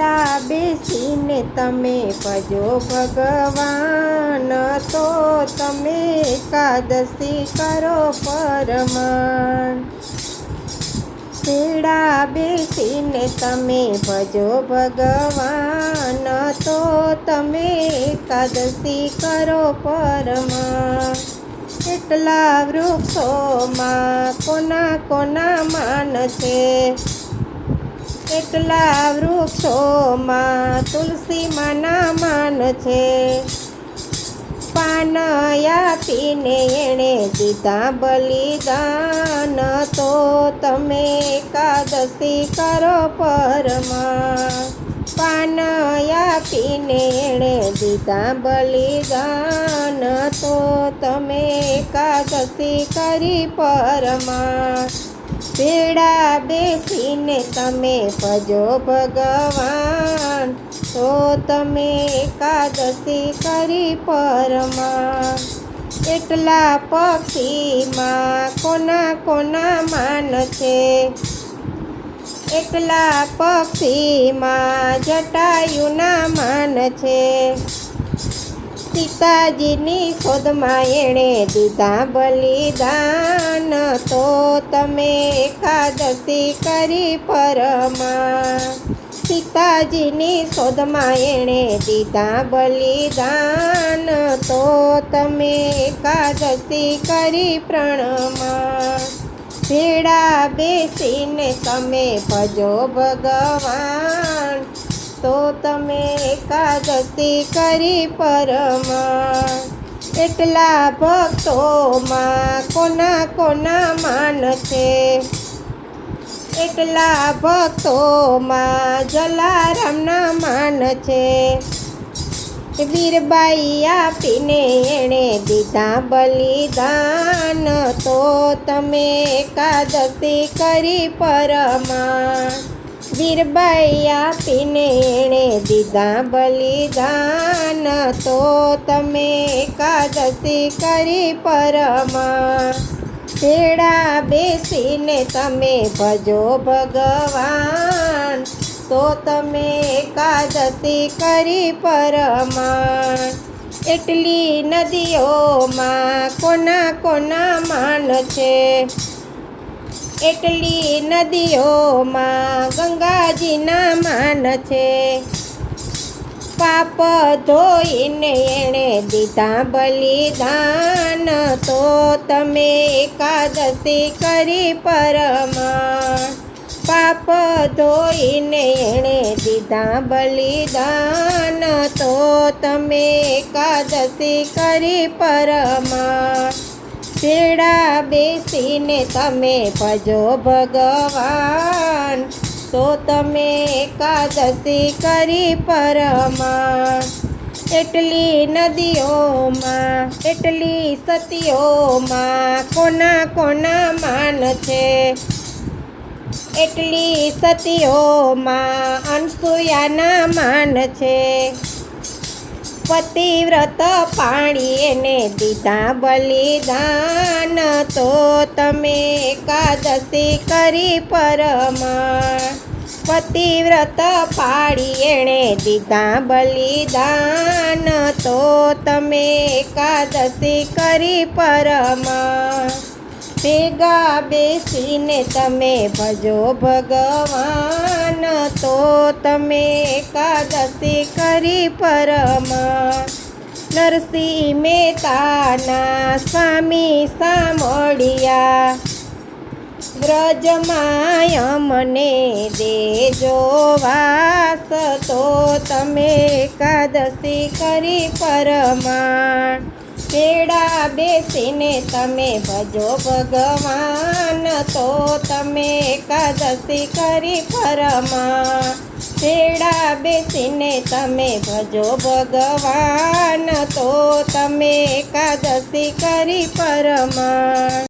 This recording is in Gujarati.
વેળા બેસીને તમે ભજો ભગવાન, તો તમે એકાદશી કરો પરમાન. વેળા બેસીને તમે ભજો ભગવાન, તો તમે એકાદશી કરો પરમાન. એટલા વૃક્ષોમાં કોના કોના માન છે, એટલા વૃક્ષોમાં તુલસી માના માન છે. પાન આપીને એણે દીધા બલિદાન, તો તમે એકાદશી કરો પરમાન. પાન આપીને એણે દીધા બલિદાન, તો તમે એકાદશી કરી પરમાન. વેળા બેસીને તમે ભજો ભગવાન, તો તમે એકાદશી કરી પરમાન. એટલા પક્ષીમાં કોના કોના માન છે, એટલા પક્ષીમાં જટાયુના માન છે. સીતાજીની શોધમાં એણે દીધા બલિદાન, તો તમે એકાદશી કરી પરમાન. સીતાજીની શોધમાં એણે દીધા બલિદાન, તો તમે એકાદશી કરી પરમાન. વેળા બેસીને તમે ભજો ભગવાન, તો તમે એકાદશી કરી પરમાન. એટલા ભક્તોમાં કોના કોના માન છે, એટલા ભક્તોમાં જલારામના માન છે. વીરબાઈ આપીને એણે દીધા બલિદાન, તો તમે એકાદશી કરી પરમાન. વીરબાઈ આપીને એણે દીધા બલિદાન, તો તમે એકાદશી કરી પરમાન. વેળા બેસીને તમે ભજો ભગવાન, તો તમે એકાદશી કરી પરમાન. એટલી નદીઓમાં કોના કોના માન છે, એટલી નદીઓમાં ગંગાજીના માન છે. પાપ ધોઈને એણે દીધા બલિદાન, તો તમે એકાદશી કરી પરમાન. પાપ ધોઈને એણે દીધા બલિદાન, તો તમે એકાદશી કરી પરમાન. વેળા બેસીને તમે ભજો ભગવાન, તો તમે એકાદશી કરી પરમાન. એટલી નદીઓમાં, એટલી સતીઓમાં કોના કોના માન છે, એટલી સતીઓમાં અનસૂયાના માન છે. પતિવ્રત પાણી એને દીધા બલિદાન, તો તમે એકાદશી કરી પરમાન. પતિવ્રત પાળી એણે દીધા બલિદાન, તો તમે એકાદશી કરી પરમાન. ભેગા બેસીને તમે ભજો ભગવાન, તો તમે એકાદશી કરી પરમાન. નરસિંહ મહેતાના સ્વામી સાંભળ્યા, વ્રજમાં અમને દેજો વાસ, તો તમે એકાદશી કરી પરમાન. વેળા બેસીને તમે ભજો ભગવાન, તો તમે એકાદશી કરી પરમાન. વેળા બેસીને તમે ભજો ભગવાન, તો તમે એકાદશી કરી પરમાન.